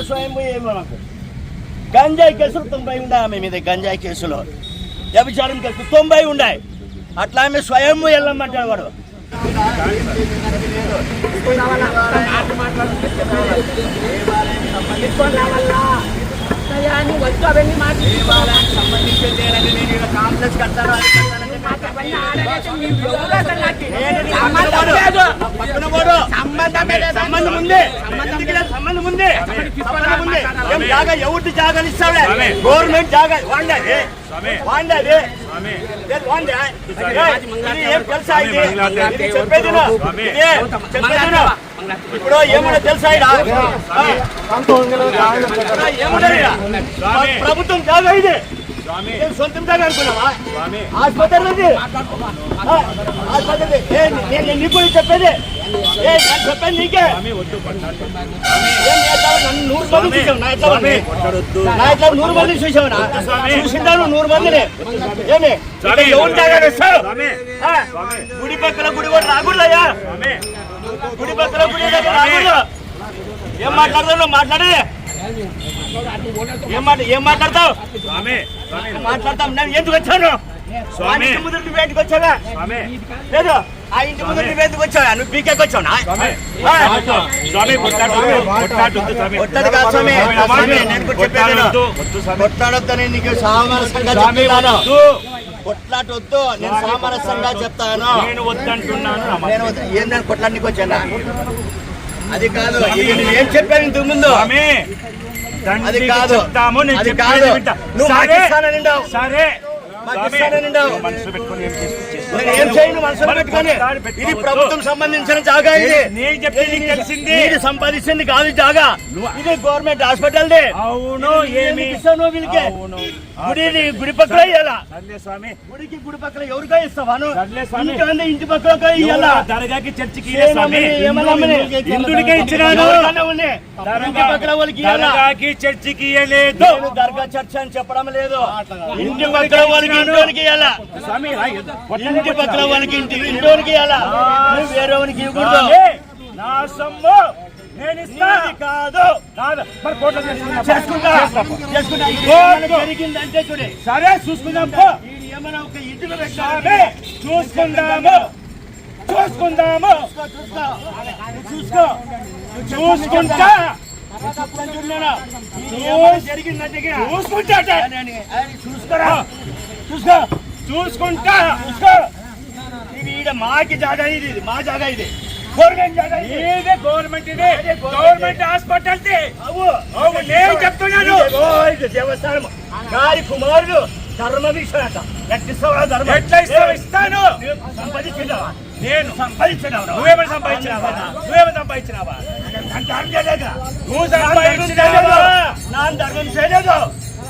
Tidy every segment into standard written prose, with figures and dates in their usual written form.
స్వయంభూ ఏమో నాకు గంజాయి కేసులు 90 ఉన్నాయి ఆమె మీద. గంజాయి కేసులు, వ్యభిచారం కేసులు 90 ఉన్నాయి. అట్లా ఆమె స్వయంభూ వెళ్ళమంటాడు వాడు. కాంప్లెక్స్ కడతాను సంబంధం ఉంది. జాగా ఎవరి జాగాలు ఇస్తావే? గవర్నమెంట్ జాగా వాండది ఏం తెలుసా? ఇది చెప్పేది ఇప్పుడు ఏమన్నా తెలుసా? ప్రభుత్వం జాగా ఇది సొంతం జాగా అనుకున్నావా? ఆసుపత్రి నీకు చెప్పేది చెప్పేది నీకే. నన్ను 100 మంది చూసావు, నా ఎట్లా 100 మంది చూసావునా? చూసింటాను 100 మందిని. ఏమి ఎవరు జాగా ఇస్తావు? గుడి పక్కల గుడి కూడా రాకూడదయ్యా. గుడి పక్కల గుడి దగ్గర రాకూడదు. ఏం మాట్లాడతావు? మాట్లాడే ఏం మాట్లాడతావు? నేను ఎందుకు వచ్చాను? ఇంటి ముందు నువ్వు ఎందుకు వచ్చావా? లేదు, ఆ ఇంటి ముందు నువ్వు ఎందుకు వచ్చావా? నువ్వు పీకేకి వచ్చావునా? కొట్లాడొద్దని నీకు సామరస్యంగా చెప్తున్నాను. కొట్లాటొద్దు, నేను సామరస్యంగా చెప్తాను. నేను ఏం నేను కొట్లాడికి వచ్చానా? అది కాదు. ఏం చెప్పాను ఇంతకు ముందు? అది కాదు, అది కాదు. నువ్వు మాకిస్తాననిండావు. సరే, మనసు పెట్టుకొని ఏం చేయను? మనసు పెట్టుకొని ఇది ప్రభుత్వం సంబంధించిన జాగా. ఇది సంపాదించింది కాదు జాగా. ఇది గవర్నమెంట్ హాస్పిటల్. అవును, ఏమి ఇస్తాను వీళ్ళకి? గుడి పక్కల ఇవ్వాలా? గుడికి గుడి పక్కల ఎవరికో ఇస్తావాను? ఇంటి పక్కల ఇవ్వాలా? దర్గాకి చర్చికి ఇచ్చినాను. ఇంటి పక్కల వాళ్ళకి దర్గాకి చర్చికి ఇవ్వలేదు. దర్గా చర్చ అని చెప్పడం లేదు. ఇంటి పక్కల వాళ్ళకి ఇంట్లోనికి ఇవ్వాలా? ఇంటి పక్కల వాళ్ళకి ఇంట్లోనికి ఇవ్వాలా? వేరే వానికి ఇవ్వకూడదు. నా సొమ్ము నేను ఇస్తాను. కాదు, జరిగిందంటే చూడే. సరే, చూసుకుందాం. ఏమైనా ఒక ఇంటిలో పెట్టాలి. చూసుకుందాము. చూసుకుంటా. జరిగిందంటే చూసుకుంటా. ఇది మాకి జాగా. ఇది మా జాగా. ఇది గవర్నమెంట్ జాగా. ఇదే గవర్నమెంట్ హాస్పిటల్. నేను చెప్తున్నాను. దేవస్థానం గారి కుమారుడు ధర్మవీక్షణ ఎట్లా ఇస్తాను? సంపాదించినావా? నేను సంపాదించినావు. నువ్వేమైనా సంపాదించినావా? నువ్వు సంపాదించినావా? నా ధర్మం చేయలేదు.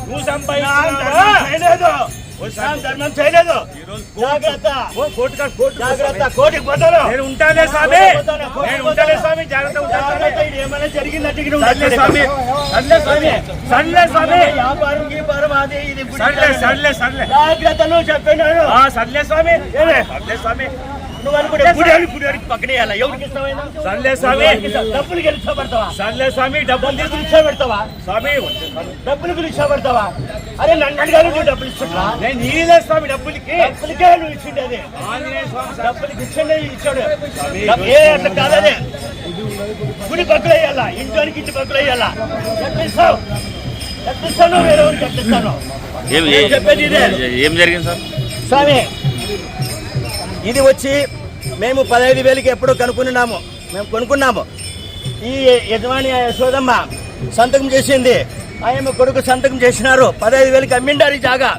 నువ్వు సంపాదించలేదు. ధర్మం చేయలేదు. జాగ్రత్త, కోటికి పోతాను. నేను ఉంటానే స్వామి. జాగ్రత్త. ఇది ఏమైనా జరిగిందంటే వ్యాపారం గీపారం అది ఇది. జాగ్రత్త. నువ్వు చెప్పినాను. సర్లే స్వామి. నువ్వు అనుకుంటే పక్కనే ఎవరికి ఇస్తావైనా? సర్లే స్వామి. డబ్బులు గెలిచబడతావా? సర్లే స్వామి. డబ్బులు తీసుకుని ఇచ్చబెడతావా? స్వామి, డబ్బులు గురించి ఇచ్చబడతావా? అరే నన్ను అడిగాను, నువ్వు డబ్బులు ఇస్తున్నా? నేను నీలే స్వామి. డబ్బులకే నువ్వు ఇచ్చిండే. అది డబ్బులకి ఇచ్చిండే ఇచ్చాడు. అట్లా కాదదే. గుడి పక్కన వేయాలా? ఇంటి పక్కన వేయాలా? ఎట్లిస్తావు? వేరే ఊరికి ఎట్లిస్తాను? చెప్పేది ఇదే. ఏం జరిగింది సార్? స్వామి, ఇది వచ్చి మేము 15,000కి ఎప్పుడో మేము కొనుక్కున్నాము. ఈ యజమాని యశోదమ్మ సంతకం చేసింది. ఆయన కొడుకు సంతకం చేసినారు. 15,000కి అమ్మిండారు ఈ జాగా.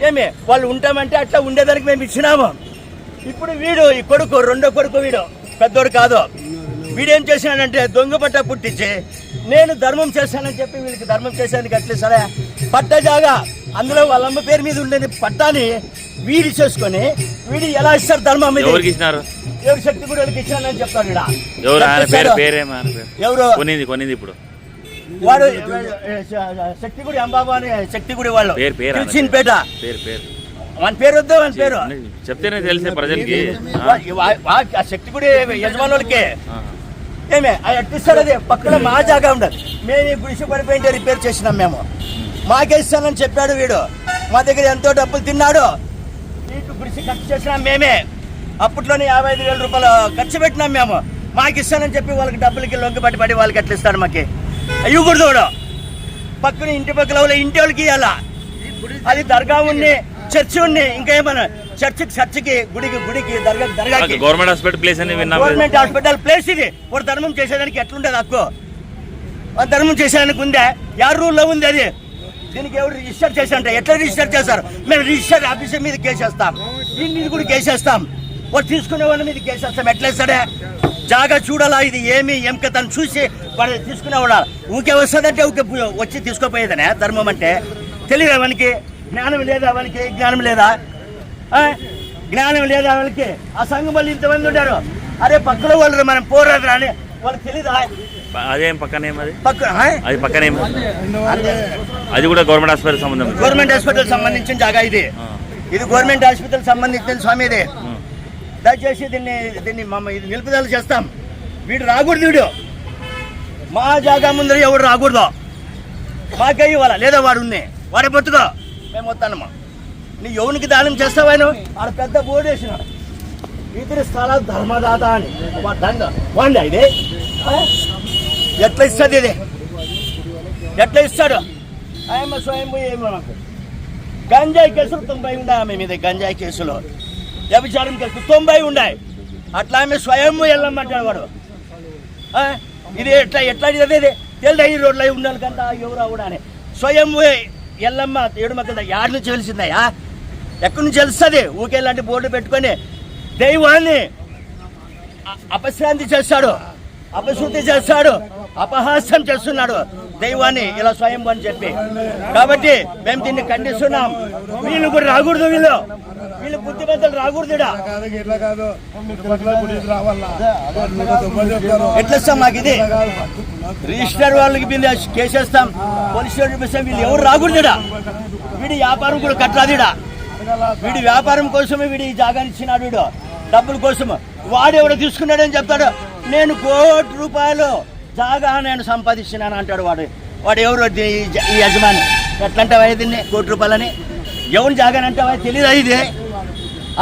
ఏమి వాళ్ళు ఉంటామంటే అట్లా ఉండేదానికి మేము ఇచ్చినాము. ఇప్పుడు వీడు ఈ కొడుకు, రెండో కొడుకు, వీడు పెద్దోడు కాదు. వీడేం చేశానంటే దొంగ పట్ట పుట్టించి నేను ధర్మం చేశానని చెప్పి వీళ్ళకి ధర్మం చేసేందుకు అట్లే సరే పట్ట జాగా. అందులో వాళ్ళమ్మ పేరు మీద ఉండేది పట్టాని వీడి చేసుకొని వీడి ఎలా ఇస్తారు ధర్మం? ఎవరు శక్తి గుడి వాళ్ళకి ఇచ్చానని చెప్తాడు. ఎవరు ఇప్పుడు వాడు శక్తి గుడి అంబాబా అని శక్తి గుడి వాళ్ళు తెలిసినపేట. మన పేరు వద్దు, మన పేరు చెప్తేనే తెలిసే ప్రజలకి. శక్తి గుడి యజమానులకి ఏమే అది ఎట్టిస్తాడు? అది పక్కన మా జాగా ఉండదు. మేము ఈ గుడిసి పడిపోయింటే రిపేర్ చేసినాం మేము. మాకే ఇస్తానని చెప్పాడు వీడు. మా దగ్గర ఎంతో డబ్బులు తిన్నాడు. నీకు గుడిసి ఖర్చు చేసినాం మేమే. అప్పట్లోనే 55,000 రూపాయలు ఖర్చు పెట్టినాం మేము. మాకు ఇస్తానని చెప్పి వాళ్ళకి డబ్బులకి లొంగిపట్టి పడి వాళ్ళకి ఎట్లా ఇస్తాడు? మాకి అయ్యకూడదు. వాడు పక్కన ఇంటి పక్కల ఇంటి వాళ్ళకి ఇవ్వాలా. అది దర్గా ఉంది, చర్చి ఉంది, ఇంకా ఏమన్నా చర్చికి గుడికి దర్గాకి గవర్నమెంట్ హాస్పిటల్ ప్లేస్ అని విన్నాం. గవర్నమెంట్ హాస్పిటల్ ప్లేస్ ఇది. వాడు ధర్మం చేసేదానికి ఎట్లుండదు హక్కు? ధర్మం చేసేదానికి ఉందే? యారు రూల్లో ఉంది అది? దీనికి ఎవరు రిజిస్టర్ చేశారంట? ఎట్లా రిజిస్టర్ చేశారు? మేము రిజిస్టర్ ఆఫీసర్ మీద కేసేస్తాం, దీని మీద కూడా కేసేస్తాం, వాడు తీసుకునే వాళ్ళ మీద కేసేస్తాం. ఎట్లా ఇస్తాడే? జాగా చూడాలా ఇది ఏం కథ అని చూసి వాడు తీసుకునేవాడా? ఊకే వస్తుందంటే ఊకే వచ్చి తీసుకోపోయేదనే ధర్మం అంటే. తెలియదు అవనికి? జ్ఞానం లేదా అవనికి? జ్ఞానం లేదా? జ్ఞానం లేదా వాళ్ళకి? ఆ సంఘం వాళ్ళు ఇంతమంది ఉంటారు. అరే పక్కన వాళ్ళు మనం పోరాదు అని వాళ్ళకి తెలీదా? అదేం పక్కనేం అది పక్కనేం అది కూడా గవర్నమెంట్ హాస్పిటల్ సంబంధం. గవర్నమెంట్ హాస్పిటల్ సంబంధించిన జాగా ఇది. గవర్నమెంట్ హాస్పిటల్ సంబంధించిన స్వామి ఇది. దయచేసి దీన్ని ఇది నిలుపుదల చేస్తాం. వీడు రాకూడదు. వీడు మా జాగా ముందర ఎవడు రాకూడదు. మాకే ఇవ్వాలా లేదా? వాడు ఉంది, వాడే బతుకో, మేము వస్తానమ్మా. నీ ఎవరికి దానం చేస్తావాను? ఆడ పెద్ద బోర్డు వేసినాడు, ఇతర స్థల ధర్మదాత అని. వాడి ఇది ఎట్లా ఇస్తుంది? ఇది ఎట్లా ఇస్తాడు? ఆయమ్మ స్వయంభూ ఏమో. నాకు గంజాయి కేసులు 90 ఉన్నాయి ఆమె మీద. గంజాయి కేసులు, వ్యభిచారం కేసులు 90 ఉన్నాయి. అట్లా ఆమె స్వయంభూ వెళ్ళమంటాడు వాడు. ఇది ఎట్లా చదివేది తెలుదా? ఈ రోడ్లో ఉండాలి కదా ఎవరు కూడా అని. స్వయంభూ ఎల్లమ్మ ఏడు మక్కల యాడ్ నుంచి తెలిసిందయ్యా? ఎక్కడి నుంచి తెలుస్తుంది? ఊకే ఇలాంటి బోర్డు పెట్టుకొని దైవాన్ని అపశ్రాంతి చేస్తాడు, అపశృతి చేస్తాడు, అపహాస్యం చేస్తున్నాడు దైవాన్ని ఇలా స్వయం అని చెప్పి. కాబట్టి మేము దీన్ని ఖండిస్తున్నాం. వీళ్ళు కూడా రాకూడదు. వీళ్ళు బుద్ధిమంతులు రాకూడదు. ఎట్లా ఇస్తాం? మాకు ఇది రిజిస్టర్ వాళ్ళకి మీద కేసేస్తాం, పోలీస్ స్టేషన్ చూపిస్తాం. వీళ్ళు ఎవరు రాకూడదు. వీడి వ్యాపారం కూడా కట్టరాదు. వీడి వ్యాపారం కోసమే వీడి ఈ జాగాని ఇచ్చినాడు. వీడు డబ్బుల కోసం. వాడెవడో తీసుకున్నాడని చెప్తాడు. నేను 1 కోటి రూపాయలు జాగా నేను సంపాదిస్తున్నాను అంటాడు. వాడు ఎవరు? ఈ యజమాని. ఎట్లంటావా దీన్ని 1 కోటి రూపాయలని? ఎవరు జాగాని అంటావా? తెలీదా ఇది?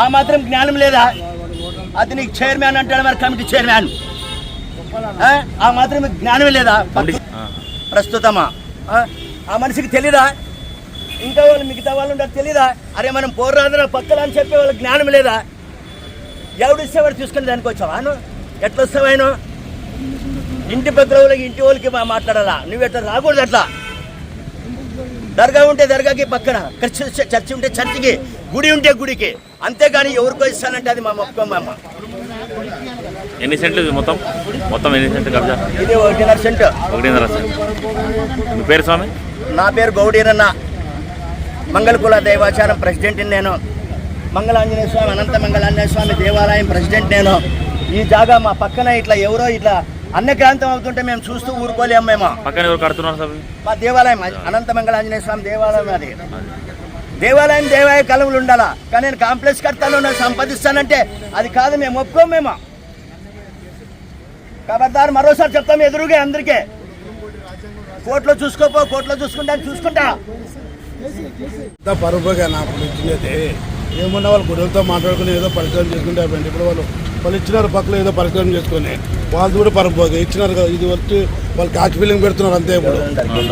ఆ మాత్రం జ్ఞానం లేదా? అతనికి చైర్మన్ అంటాడు, మరి కమిటీ చైర్మన్. ఆ మాత్రం జ్ఞానమే లేదా ప్రస్తుతమా? ఆ మనిషికి తెలీదా? ఇంకా వాళ్ళు మిగతా వాళ్ళు ఉండదు తెలీదా? అరే మనం పోరాదన పక్కన అని చెప్పే వాళ్ళకి జ్ఞానం లేదా? ఎవడు ఇస్తేవాడు తీసుకుని దానికి వచ్చావా? ఎట్లా వస్తావాయను? ఇంటి పక్కన వాళ్ళకి ఇంటి వాళ్ళకి మాట్లాడాలా? నువ్వు ఎట్లా రాకూడదు. అట్లా దర్గా ఉంటే దర్గాకి పక్కన, చర్చి ఉంటే చర్చికి, గుడి ఉంటే గుడికి, అంతేగాని ఎవరికో ఇస్తానంటే అది మా మొక్కమ్మ. ఎన్ని సెంట్లు మొత్తం ఎన్ని సెంట్లు కబ్జా? ఇది 1.5 సెంటు. 1.5 సెంట్. మీ పేరు స్వామి? నా పేరు గౌడీరన్న. మంగళకుల దైవాచారం ప్రెసిడెంట్ నేను. మంగళాంజనేయ స్వామి, అనంత మంగళాంజనేయ స్వామి దేవాలయం ప్రెసిడెంట్ నేను. ఈ జాగా మా పక్కన ఇట్లా ఎవరో ఇట్లా అన్నక్రాంతం అవుతుంటే మేము చూస్తూ ఊరుకోలేము. మేము పక్కన ఎవరు కడుతున్నారు సార్? మా దేవాలయం అనంత మంగళాంజనేయ స్వామి దేవాలయం. అది దేవాలయ కలవులు ఉండాలా. కానీ నేను కాంప్లెక్స్ కడతాను, నేను సంపాదిస్తానంటే అది కాదు. మేము ఒప్పుకోము. మేము కాబట్టి మరోసారి చెప్తాము ఎదురుగా అందరికీ. కోర్టులో కోర్టులో చూసుకుంటా పరుపుగా నాకు ఇచ్చినది ఏమన్నా వాళ్ళు గుడులతో మాట్లాడుకుని ఏదో పరిష్కారం చేసుకుంటే అయిపోయింది. ఇప్పుడు వాళ్ళు ఇచ్చినారు పక్కన ఏదో పరిష్కారం చేసుకుని వాళ్ళు కూడా పరుపుగా ఇచ్చినారు కదా. ఇది వచ్చి వాళ్ళు క్యాచ్ ఫీలింగ్ పెడుతున్నారు అంతే. ఇప్పుడు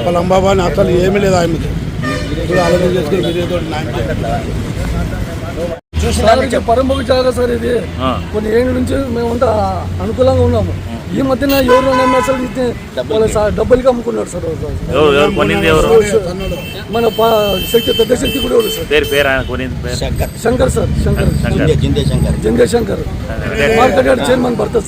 వాళ్ళ అంబాబాని అసలు ఏమీ లేదు ఆమెకి. ఇప్పుడు ఆలోచన చేసుకుని మీరు ఏదో పరంపర జాగా సార్ ఇది. కొన్ని ఏళ్ళ నుంచి మేము అంతా అనుకూలంగా ఉన్నాము. ఈ మధ్యన ఎవరు అసలు డబ్బులకి అమ్ముకున్నాడు సార్. మన పెద్ద శక్తి కూడా ఎవరు sir? Shankar sir. Jinde Shankar market chairman భర్త సార్.